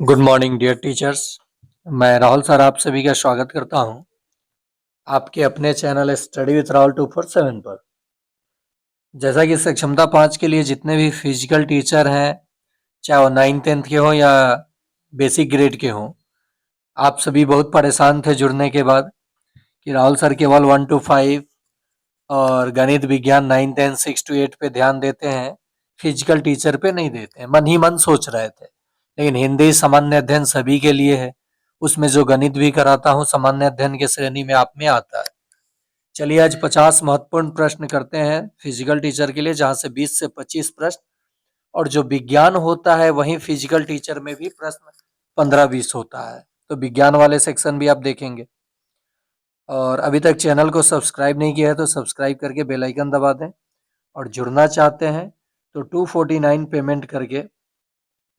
Good morning dear teachers. मैं Rahul sir आप सभी का स्वागत करता हूं आपके अपने चैनल स्टडी विथ राहुल 247 पर। जैसा कि सक्षमता 5 के लिए जितने भी फिजिकल टीचर हैं, चाहे वो 9th-10th के हों या बेसिक ग्रेड के हों, आप सभी बहुत परेशान थे जुड़ने के बाद कि राहुल सर केवल 1 to 5 और गणित विज्ञान 9, 10, 6 to 8 पे ध्यान देते हैं, फिजिकल टीचर पे नहीं देते हैं। मन ही मन सोच रहे थे, लेकिन हिंदी सामान्य अध्ययन सभी के लिए है, उसमें जो गणित भी कराता हूँ सामान्य अध्ययन के श्रेणी में आप में आता है। चलिए आज 50 महत्वपूर्ण प्रश्न करते हैं फिजिकल टीचर के लिए, जहां से 20 से 25 प्रश्न, और जो विज्ञान होता है वहीं फिजिकल टीचर में भी प्रश्न 15-20 होता है, तो विज्ञान वाले सेक्शन भी आप देखेंगे। और अभी तक चैनल को सब्सक्राइब नहीं किया है तो सब्सक्राइब करके बेल आइकन दबा दें, और जुड़ना चाहते हैं तो 249 पेमेंट करके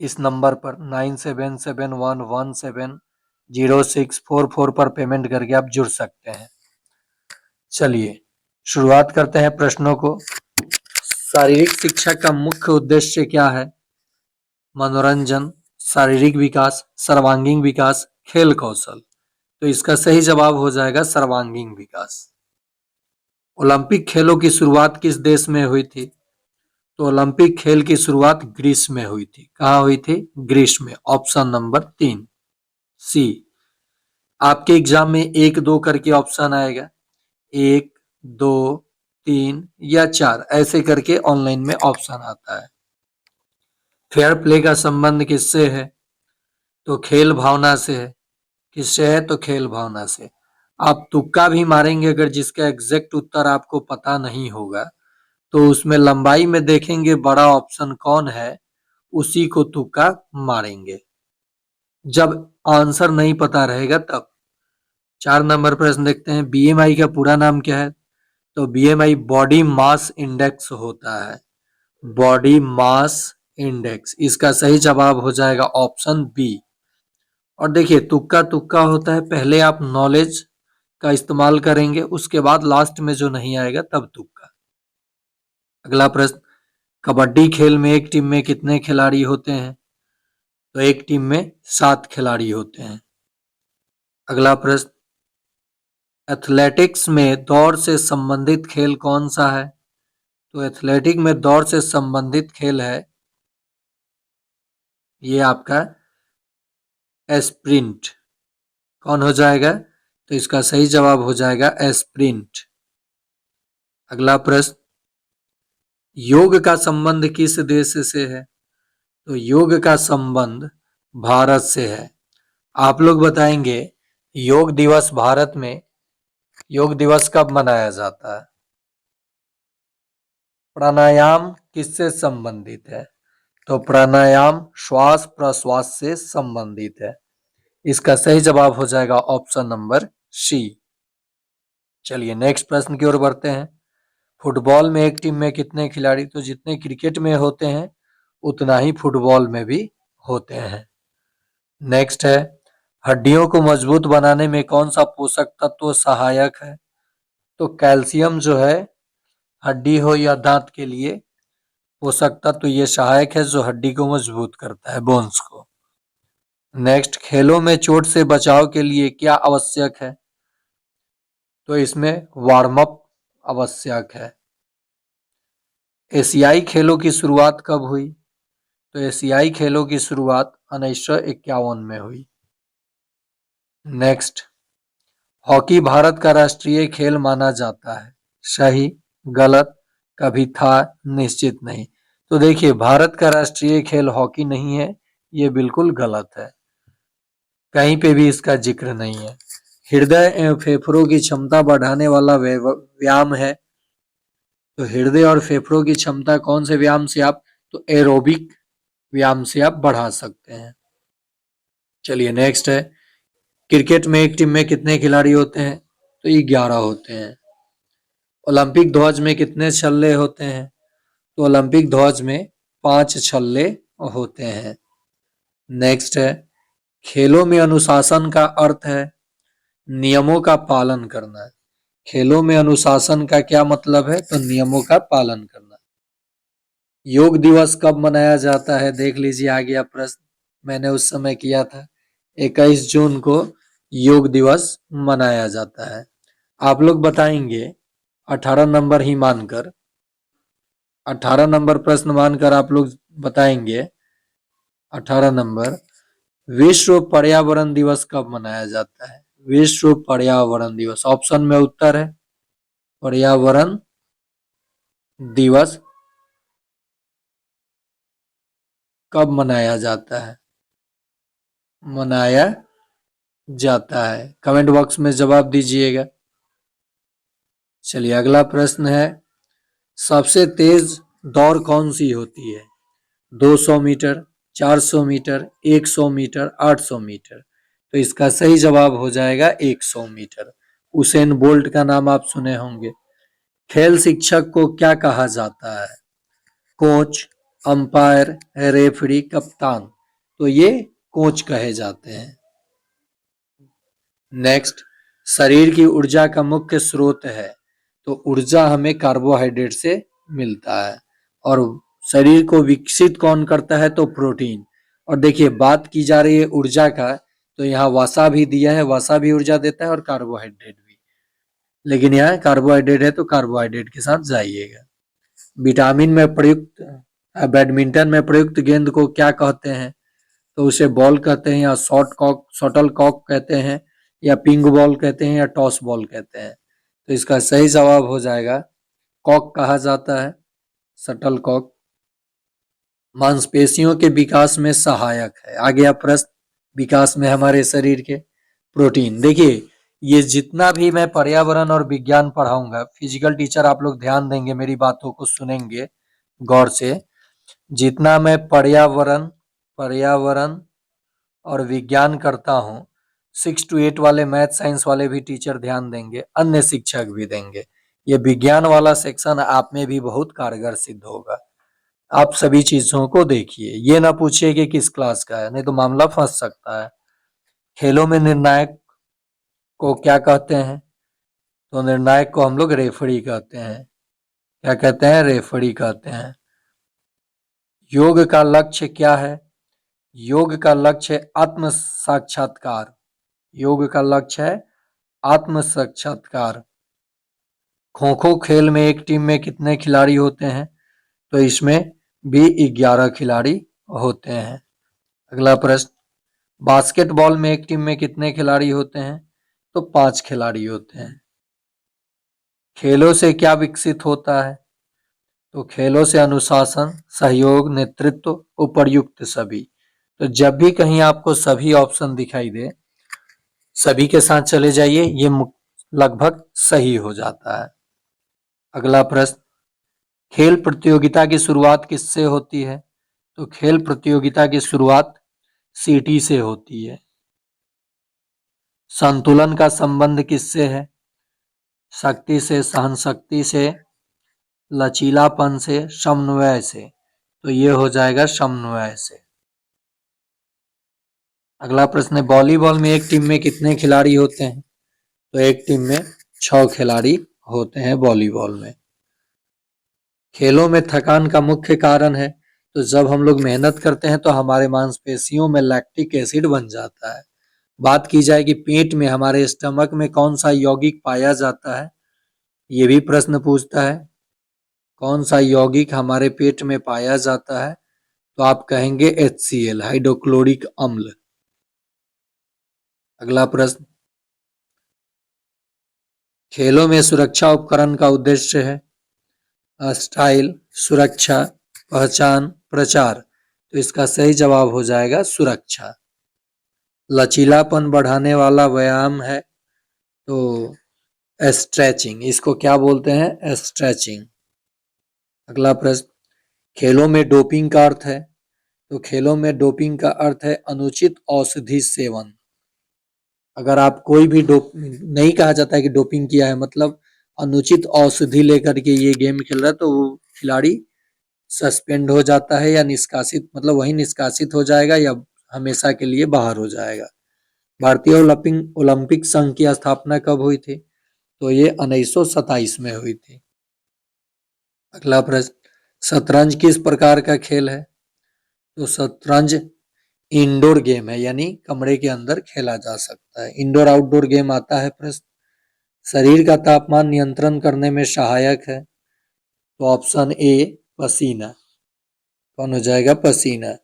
इस नंबर पर 9771170644 पर पेमेंट करके आप जुड़ सकते हैं। चलिए शुरुआत करते हैं प्रश्नों को। शारीरिक शिक्षा का मुख्य उद्देश्य क्या है? मनोरंजन, शारीरिक विकास, सर्वांगीण विकास, खेल कौशल। तो इसका सही जवाब हो जाएगा सर्वांगीण विकास। ओलंपिक खेलों की शुरुआत किस देश में हुई थी? तो ओलंपिक खेल की शुरुआत ग्रीस में हुई थी। कहाँ हुई थी? ग्रीस में। ऑप्शन नंबर 3 सी। आपके एग्जाम में 1-2 करके ऑप्शन आएगा, 1, 2, 3 या 4 ऐसे करके ऑनलाइन में ऑप्शन आता है। फेयर प्ले का संबंध किससे है? तो खेल भावना से है। किससे है? तो खेल भावना से। आप तुक्का भी मारेंगे अगर जिसका एग्जैक्ट उत्तर आपको पता नहीं होगा, तो उसमें लंबाई में देखेंगे बड़ा ऑप्शन कौन है, उसी को तुक्का मारेंगे जब आंसर नहीं पता रहेगा तब। 4 नंबर प्रश्न देखते हैं, बीएमआई का पूरा नाम क्या है? तो बीएमआई बॉडी मास इंडेक्स होता है। बॉडी मास इंडेक्स, इसका सही जवाब हो जाएगा ऑप्शन बी। और देखिए तुक्का तुक्का होता है, पहले आप नॉलेज का इस्तेमाल करेंगे, उसके बाद लास्ट में जो नहीं आएगा तब तुक्का। अगला प्रश्न, कबड्डी खेल में एक टीम में कितने खिलाड़ी होते हैं? तो एक टीम में 7 खिलाड़ी होते हैं। अगला प्रश्न, एथलेटिक्स में दौड़ से संबंधित खेल कौन सा है? तो एथलेटिक में दौड़ से संबंधित खेल है ये आपका स्प्रिंट। कौन हो जाएगा? तो इसका सही जवाब हो जाएगा स्प्रिंट। अगला प्रश्न, योग का संबंध किस देश से है? तो योग का संबंध भारत से है। आप लोग बताएंगे योग दिवस भारत में योग दिवस कब मनाया जाता है? प्राणायाम किससे संबंधित है? तो प्राणायाम श्वास प्रश्वास से संबंधित है। इसका सही जवाब हो जाएगा ऑप्शन नंबर सी। चलिए नेक्स्ट प्रश्न की ओर बढ़ते हैं। फुटबॉल में एक टीम में कितने खिलाड़ी? तो जितने क्रिकेट में होते हैं उतना ही फुटबॉल में भी होते हैं। नेक्स्ट है, हड्डियों को मजबूत बनाने में कौन सा पोषक तत्व सहायक है? तो कैल्शियम जो है हड्डी हो या दांत के लिए पोषक तत्व ये सहायक है, जो हड्डी को मजबूत करता है, बोन्स को। नेक्स्ट, खेलों में चोट से बचाव के लिए क्या आवश्यक है? तो इसमें वार्म अप आवश्यक है। एशियाई खेलों की शुरुआत कब हुई? तो एशियाई खेलों की शुरुआत 1951 में हुई। नेक्स्ट, हॉकी भारत का राष्ट्रीय खेल माना जाता है। सही, गलत, कभी था, निश्चित नहीं। तो देखिए भारत का राष्ट्रीय खेल हॉकी नहीं है, ये बिल्कुल गलत है, कहीं पे भी इसका जिक्र नहीं है। हृदय एवं फेफड़ों की क्षमता बढ़ाने वाला व्यायाम है। तो हृदय और फेफड़ों की क्षमता कौन से व्यायाम से आप? तो एरोबिक व्यायाम से आप बढ़ा सकते हैं। चलिए नेक्स्ट है, क्रिकेट में एक टीम में कितने खिलाड़ी होते हैं? तो ये 11 होते हैं। ओलंपिक ध्वज में कितने छल्ले होते हैं? तो ओलंपिक ध्वज में 5 छल्ले होते हैं। नेक्स्ट है, खेलों में अनुशासन का अर्थ है नियमों का पालन करना। खेलों में अनुशासन का क्या मतलब है? तो नियमों का पालन करना। योग दिवस कब मनाया जाता है? देख लीजिए आ गया प्रश्न। मैंने उस समय किया था। 21 जून को योग दिवस मनाया जाता है। आप लोग बताएंगे 18 नंबर ही मानकर, 18 नंबर प्रश्न मानकर आप लोग बताएंगे 18 नंबर, विश्व पर्यावरण दिवस कब मनाया जाता है? विश्व पर्यावरण दिवस, ऑप्शन में उत्तर है पर्यावरण दिवस कब मनाया जाता है? मनाया जाता है, कमेंट बॉक्स में जवाब दीजिएगा। चलिए अगला प्रश्न है, सबसे तेज दौड़ कौन सी होती है? 200 मीटर, 400 मीटर, 100 मीटर, 800 मीटर। तो इसका सही जवाब हो जाएगा 100 मीटर। उसेन बोल्ट का नाम आप सुने होंगे। खेल शिक्षक को क्या कहा जाता है? कोच, अंपायर, रेफरी, कप्तान। तो ये कोच कहे जाते हैं। नेक्स्ट, शरीर की ऊर्जा का मुख्य स्रोत है। तो ऊर्जा हमें कार्बोहाइड्रेट से मिलता है। और शरीर को विकसित कौन करता है? तो प्रोटीन। और देखिए बात की जा रही है ऊर्जा का, तो यहाँ वसा भी दिया है, वसा भी ऊर्जा देता है और कार्बोहाइड्रेट भी, लेकिन यहाँ कार्बोहाइड्रेट है तो कार्बोहाइड्रेट के साथ जाइएगा। विटामिन में प्रयुक्त, बैडमिंटन में प्रयुक्त गेंद को क्या कहते हैं? तो उसे बॉल कहते हैं, या शॉर्ट कॉक, शटल कॉक कहते हैं, या पिंग बॉल कहते हैं, या टॉस बॉल कहते हैं। तो इसका सही जवाब हो जाएगा कॉक कहा जाता है, शटल कॉक। मांसपेशियों के विकास में सहायक है। आ गया प्रश्न, विकास में हमारे शरीर के प्रोटीन। देखिए ये जितना भी मैं पर्यावरण और विज्ञान पढ़ाऊंगा, फिजिकल टीचर आप लोग ध्यान देंगे, मेरी बातों को सुनेंगे गौर से। जितना मैं पर्यावरण पर्यावरण और विज्ञान करता हूँ, 6 to 8 वाले मैथ साइंस वाले भी टीचर ध्यान देंगे, अन्य शिक्षक भी देंगे। ये विज्ञान वाला सेक्शन आप में भी बहुत कारगर सिद्ध होगा। आप सभी चीजों को देखिए, ये ना पूछिए कि किस क्लास का है, नहीं तो मामला फंस सकता है। खेलों में निर्णायक को क्या कहते हैं? तो निर्णायक को हम लोग रेफरी कहते हैं। क्या कहते हैं? रेफरी कहते हैं। योग का लक्ष्य क्या है? योग का लक्ष्य आत्म साक्षात्कार। योग का लक्ष्य है आत्म साक्षात्कार। खो खो खेल में एक टीम में कितने खिलाड़ी होते हैं? तो इसमें भी 11 खिलाड़ी होते हैं। अगला प्रश्न, बास्केटबॉल में एक टीम में कितने खिलाड़ी होते हैं? तो 5 खिलाड़ी होते हैं। खेलों से क्या विकसित होता है? तो खेलों से अनुशासन, सहयोग, नेतृत्व, उपर्युक्त सभी। तो जब भी कहीं आपको सभी ऑप्शन दिखाई दे, सभी के साथ चले जाइए, ये लगभग सही हो जाता है। अगला प्रश्न, खेल प्रतियोगिता की शुरुआत किससे होती है? तो खेल प्रतियोगिता की शुरुआत सीटी से होती है। संतुलन का संबंध किससे है? शक्ति से, सहनशक्ति से, लचीलापन से, समन्वय से। तो ये हो जाएगा समन्वय से। अगला प्रश्न है, वॉलीबॉल में एक टीम में कितने खिलाड़ी होते हैं? तो एक टीम में 6 खिलाड़ी होते हैं वॉलीबॉल में। खेलों में थकान का मुख्य कारण है? तो जब हम लोग मेहनत करते हैं तो हमारे मांसपेशियों में लैक्टिक एसिड बन जाता है। बात की जाए कि पेट में, हमारे स्टमक में कौन सा यौगिक पाया जाता है, ये भी प्रश्न पूछता है। कौन सा यौगिक हमारे पेट में पाया जाता है? तो आप कहेंगे HCl, हाइड्रोक्लोरिक अम्ल। अगला प्रश्न, खेलों में सुरक्षा उपकरण का उद्देश्य है? स्टाइल, सुरक्षा, पहचान, प्रचार। तो इसका सही जवाब हो जाएगा सुरक्षा। लचीलापन बढ़ाने वाला व्यायाम है तो स्ट्रेचिंग, इसको क्या बोलते हैं? स्ट्रेचिंग। अगला प्रश्न, खेलों में डोपिंग का अर्थ है? तो खेलों में डोपिंग का अर्थ है अनुचित औषधि सेवन। अगर आप कोई भी नहीं कहा जाता है कि डोपिंग किया है, मतलब अनुचित औषधि लेकर के ये गेम खेल रहा है, तो वो खिलाड़ी सस्पेंड हो जाता है या निष्कासित, मतलब वही निष्कासित हो जाएगा या हमेशा के लिए बाहर हो जाएगा। भारतीय ओलंपिक संघ की स्थापना कब हुई थी? तो ये 1927 में हुई थी। अगला प्रश्न, शतरंज किस प्रकार का खेल है? तो शतरंज इंडोर गेम है, यानी कमरे के अंदर खेला जा सकता है। इंडोर आउटडोर गेम आता है प्रश्न। शरीर का तापमान नियंत्रण करने में सहायक है, तो ऑप्शन ए पसीना। कौन हो जाएगा? पसीना।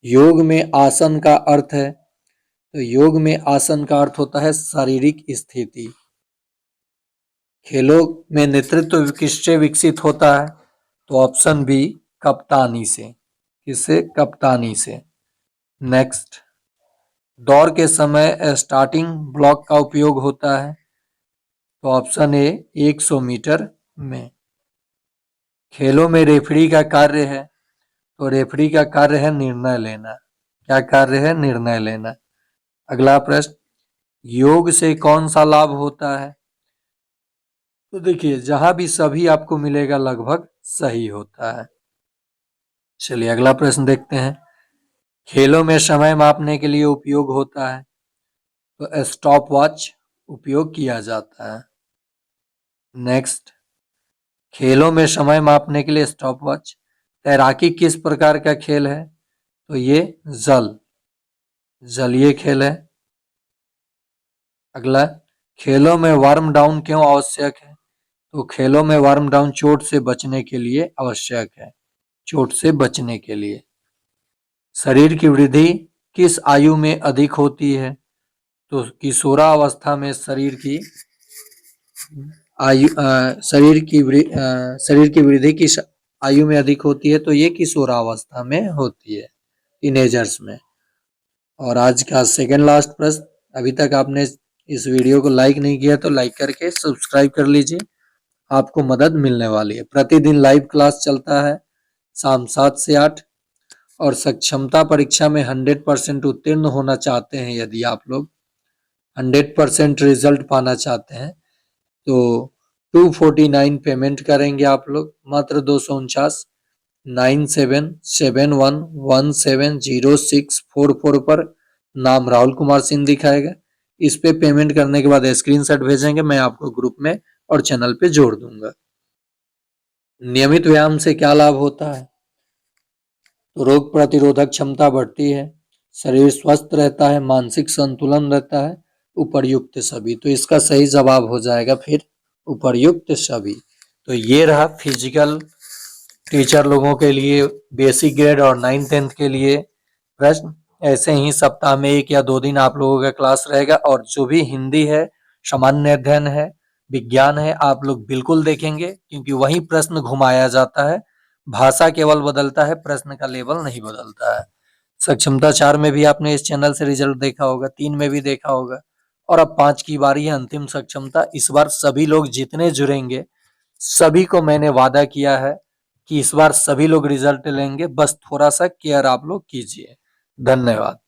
योग में आसन का अर्थ है, तो योग में आसन का अर्थ होता है शारीरिक स्थिति। खेलों में नेतृत्व किससे विकसित होता है, तो ऑप्शन बी कप्तानी से। किससे? कप्तानी से। नेक्स्ट, दौड़ के समय स्टार्टिंग ब्लॉक का उपयोग होता है, तो ऑप्शन ए 100 मीटर में। खेलों में रेफरी का कार्य है, तो रेफरी का कार्य है निर्णय लेना। क्या कार्य है? निर्णय लेना। अगला प्रश्न, योग से कौन सा लाभ होता है, तो देखिए जहां भी सभी आपको मिलेगा लगभग सही होता है। चलिए अगला प्रश्न देखते हैं। खेलों में समय मापने के लिए उपयोग होता है, तो स्टॉप वॉच उपयोग किया जाता है। नेक्स्ट, खेलों में समय मापने के लिए स्टॉप वॉच। तैराकी किस प्रकार का खेल है, तो ये जलीय खेल है। अगला, खेलों में वार्म डाउन क्यों आवश्यक है, तो खेलों में वार्म डाउन चोट से बचने के लिए आवश्यक है। चोट से बचने के लिए। शरीर की वृद्धि किस आयु में अधिक होती है, तो किशोरावस्था में शरीर की आयु शरीर की वृद्धि किस आयु में अधिक होती है, तो ये किशोरावस्था में होती है, टीनेजर्स में। और आज का सेकंड लास्ट प्रश्न, अभी तक आपने इस वीडियो को लाइक नहीं किया तो लाइक करके सब्सक्राइब कर लीजिए, आपको मदद मिलने वाली है। प्रतिदिन लाइव क्लास चलता है शाम 7 से 8, और सक्षमता परीक्षा में 100% उत्तीर्ण होना चाहते हैं, यदि आप लोग 100% रिजल्ट पाना चाहते हैं, तो 249 पेमेंट करेंगे आप लोग, मात्र 249 9771170644 पर। नाम राहुल कुमार सिंह दिखाएगा। इस पे पेमेंट करने के बाद स्क्रीनशॉट भेजेंगे, मैं आपको ग्रुप में और चैनल पे जोड़ दूंगा। नियमित व्यायाम से क्या लाभ होता है, तो रोग प्रतिरोधक क्षमता बढ़ती है, शरीर स्वस्थ रहता है, मानसिक संतुलन रहता है, उपर्युक्त सभी। तो इसका सही जवाब हो जाएगा फिर उपर्युक्त सभी। तो ये रहा फिजिकल टीचर लोगों के लिए बेसिक ग्रेड और 9th-10th के लिए प्रश्न। ऐसे ही सप्ताह में 1 या 2 दिन आप लोगों का क्लास रहेगा, और जो भी हिंदी है, सामान्य अध्ययन है, विज्ञान है, आप लोग बिल्कुल देखेंगे, क्योंकि वही प्रश्न घुमाया जाता है। भाषा केवल बदलता है, प्रश्न का लेवल नहीं बदलता है। सक्षमता 4 में भी आपने इस चैनल से रिजल्ट देखा होगा, 3 में भी देखा होगा, और अब 5 की बारी है, अंतिम सक्षमता। इस बार सभी लोग जितने जुड़ेंगे, सभी को मैंने वादा किया है कि इस बार सभी लोग रिजल्ट लेंगे, बस थोड़ा सा केयर आप लोग कीजिए। धन्यवाद।